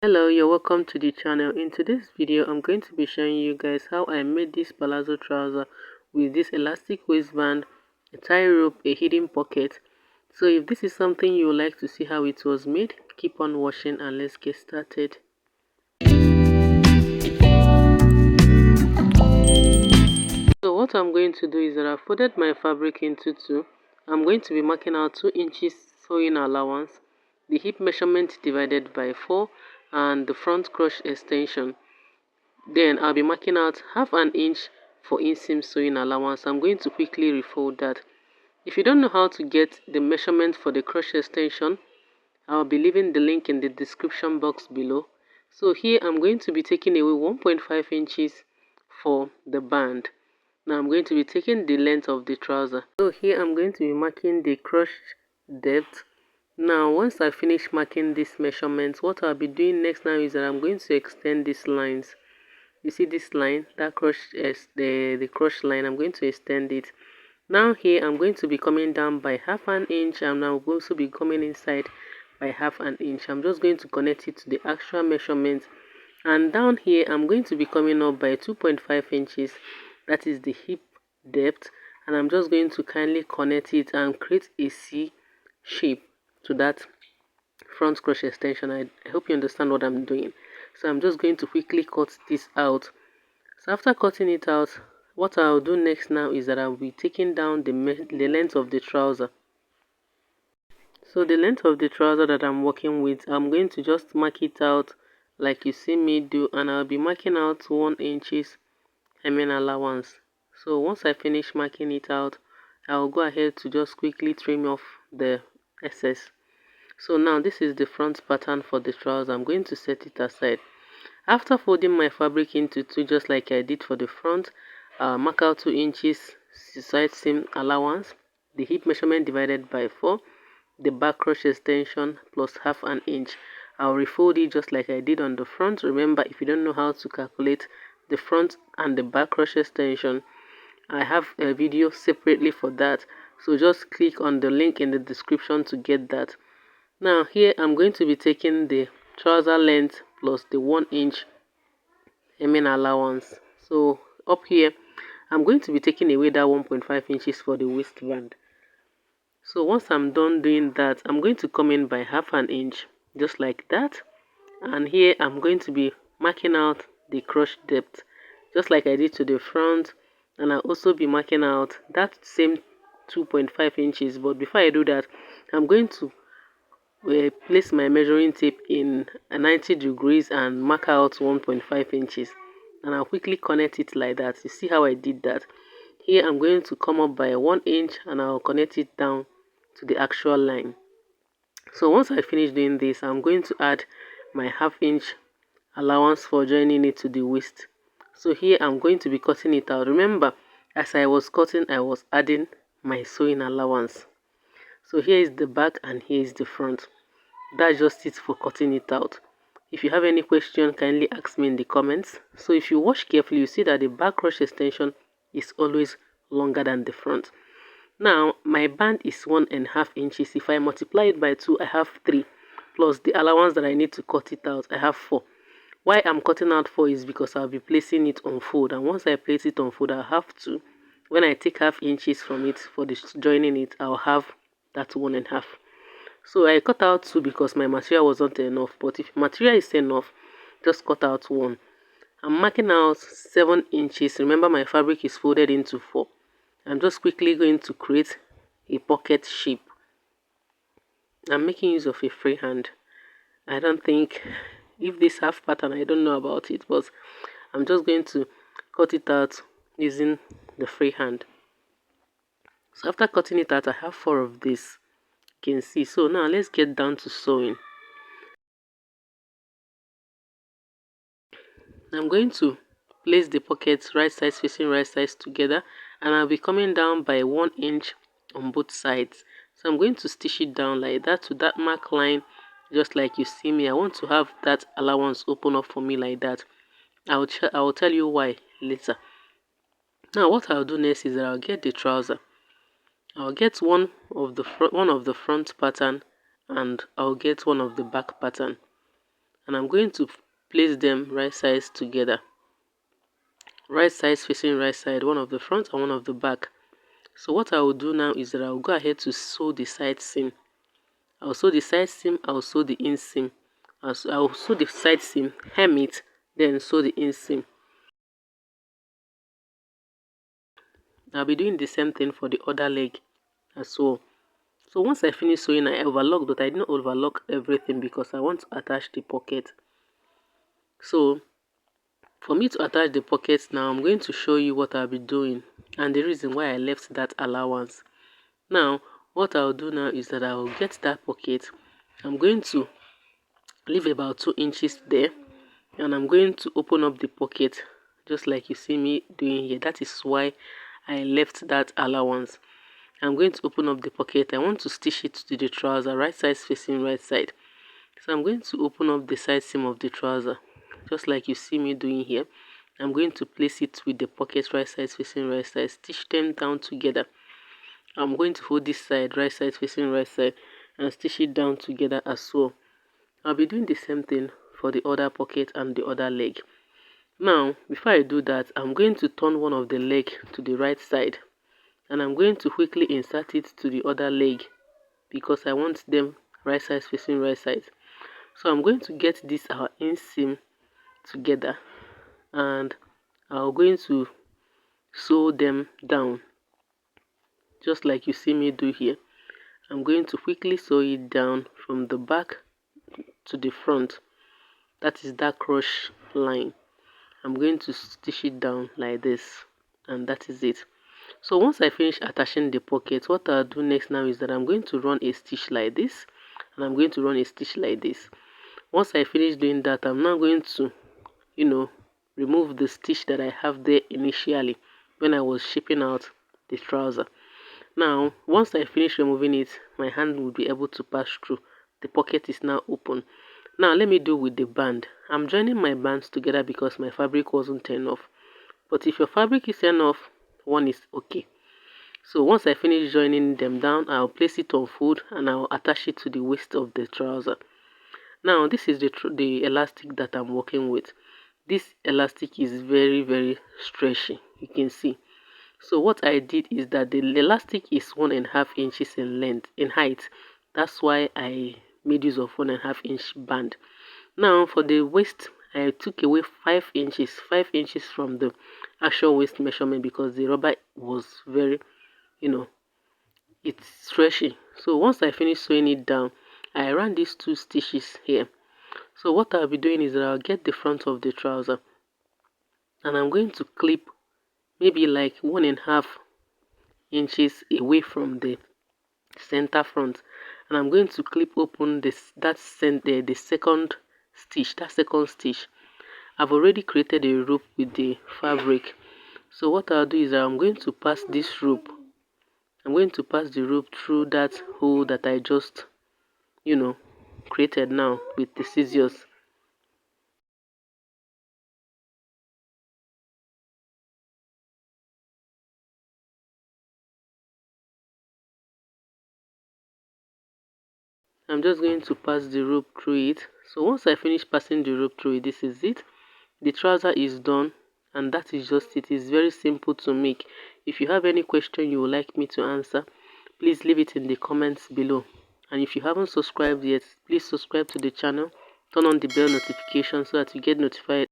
Hello, you're welcome to the channel. In today's video I'm going to be showing you guys how I made this palazzo trouser with this elastic waistband, a tie rope, a hidden pocket. So if this is something you would like to see how it was made, keep on watching and let's get started. So what I'm going to do is that I've folded my fabric into two. I'm going to be marking out 2 inches sewing allowance, the hip measurement divided by 4, and the front crotch extension. Then I'll be marking out half an inch for inseam sewing allowance. I'm going to quickly refold that. If you don't know how to get the measurement for the crochet extension, I'll be leaving the link in the description box below. So here I'm going to be taking away 1.5 inches for the band. Now I'm going to be taking the length of the trouser. So here I'm going to be marking the crotch depth. Now once I finish marking this measurement, what I'll be doing next now is that I'm going to extend these lines. You see this line, that crotch is the crotch line. I'm going to extend it. Now here I'm going to be coming down by half an inch, and I'm also be coming inside by half an inch. I'm just going to connect it to the actual measurement, and down here I'm going to be coming up by 2.5 inches. That is the hip depth, and I'm just going to kindly connect it and create a C shape to that front crochet extension. I hope you understand what I'm doing. So I'm just going to quickly cut this out. So after cutting it out, what I'll do next now is that I'll be taking down the length of the trouser. So the length of the trouser that I'm working with, I'm going to just mark it out like you see me do, and I'll be marking out 1 inches hemming allowance. So once I finish marking it out, I'll go ahead to just quickly trim off the excess. So now this is the front pattern for the trouser. I'm going to set it aside. After folding my fabric into two, just like I did for the front, I'll mark out 2 inches side seam allowance, the hip measurement divided by 4, the back crochet extension plus half an inch. I'll refold it just like I did on the front. Remember, if you don't know how to calculate the front and the back crochet extension, I have a video separately for that. So just click on the link in the description to get that. Now here I'm going to be taking the trouser length plus the 1 inch hemming allowance. So up here I'm going to be taking away that 1.5 inches for the waistband. So once I'm done doing that, I'm going to come in by half an inch just like that, and here I'm going to be marking out the crotch depth just like I did to the front, and I'll also be marking out that same 2.5 inches. But before I do that, I'm going to place my measuring tape in 90 degrees and mark out 1.5 inches, and I'll quickly connect it like that. You see how I did that? Here I'm going to come up by 1 inch and I'll connect it down to the actual line. So once I finish doing this, I'm going to add my half inch allowance for joining it to the waist. So here I'm going to be cutting it out. Remember, as I was cutting, I was adding my sewing allowance. So here is the back and here is the front. That's just it for cutting it out. If you have any question, kindly ask me in the comments. So if you watch carefully, you see that the back crochet extension is always longer than the front. Now my band is 1.5 inches. If I multiply it by 2, I have 3, plus the allowance that I need to cut it out, I have 4. Why I'm cutting out 4 is because I'll be placing it on fold, and once I place it on fold, I'll have to, when I take half inches from it for the joining it, I'll have that 1.5. So I cut out 2 because my material wasn't enough, but if material is enough, just cut out 1. I'm marking out 7 inches. Remember, my fabric is folded into 4. I'm just quickly going to create a pocket shape. I'm making use of a freehand. I don't think, if this half pattern, I don't know about it, but I'm just going to cut it out using the freehand. So after cutting it out, I have 4 of this. You can see. So now let's get down to sewing. I'm going to place the pockets right sides facing right sides together, and I'll be coming down by 1 inch on both sides. So I'm going to stitch it down like that to that mark line, just like you see me. I want to have that allowance open up for me like that. I will tell you why later. Now what I'll do next is that I'll get the trouser. I'll get one of the front pattern, and I'll get one of the back pattern. and I'm going to place them right sides together, right sides facing right side, one of the front and one of the back. So what I will do now is that I will go ahead to sew the side seam. I'll sew the side seam, I'll sew the inseam. I'll sew the side seam, hem it, then sew the inseam. I'll be doing the same thing for the other leg as well. So once I finish sewing, I overlock, but I didn't overlock everything because I want to attach the pocket. So for me to attach the pockets now, I'm going to show you what I'll be doing and the reason why I left that allowance. Now, what I'll do now is that I'll get that pocket. I'm going to leave about 2 inches there, and I'm going to open up the pocket just like you see me doing here. That is why I left that allowance. I'm going to open up the pocket. I want to stitch it to the trouser, right side facing right side. So I'm going to open up the side seam of the trouser just like you see me doing here. I'm going to place it with the pocket, right side facing right side, stitch them down together. I'm going to hold this side, right side facing right side, and stitch it down together as well. I'll be doing the same thing for the other pocket and the other leg. Now, before I do that, I'm going to turn one of the leg to the right side, and I'm going to quickly insert it to the other leg because I want them right side facing right side. So I'm going to get this our inseam together, and I'm going to sew them down just like you see me do here. I'm going to quickly sew it down from the back to the front. That is that crotch line. I'm going to stitch it down like this, and that is it. So once I finish attaching the pocket, what I'll do next now is that I'm going to run a stitch like this, and I'm going to run a stitch like this. Once I finish doing that, I'm now going to remove the stitch that I have there initially when I was shipping out the trouser. Now once I finish removing it, my hand will be able to pass through. The pocket is now open. Now let me do with the band. I'm joining my bands together because my fabric wasn't enough, but if your fabric is enough, one is okay. So once I finish joining them down, I'll place it on fold and I'll attach it to the waist of the trouser. Now this is the elastic that I'm working with. This elastic is very stretchy, you can see. So what I did is that the elastic is 1.5 inches in length, in height. That's why I made use of 1.5 inch band. Now for the waist, I took away 5 inches from the actual waist measurement because the rubber was very, it's stretchy. So once I finish sewing it down, I ran these 2 stitches here. So what I'll be doing is that I'll get the front of the trouser, and I'm going to clip maybe like 1.5 inches away from the center front, and I'm going to clip open the second stitch. I've already created a rope with the fabric. So what I'll do is that I'm going to pass this rope. I'm going to pass the rope through that hole that I just created now with the scissors. I'm just going to pass the rope through it. So once I finish passing the rope through it, this is it. The trouser is done, and that is just it. It's very simple to make. If you have any question you would like me to answer, please leave it in the comments below. And if you haven't subscribed yet, please subscribe to the channel, turn on the bell notification so that you get notified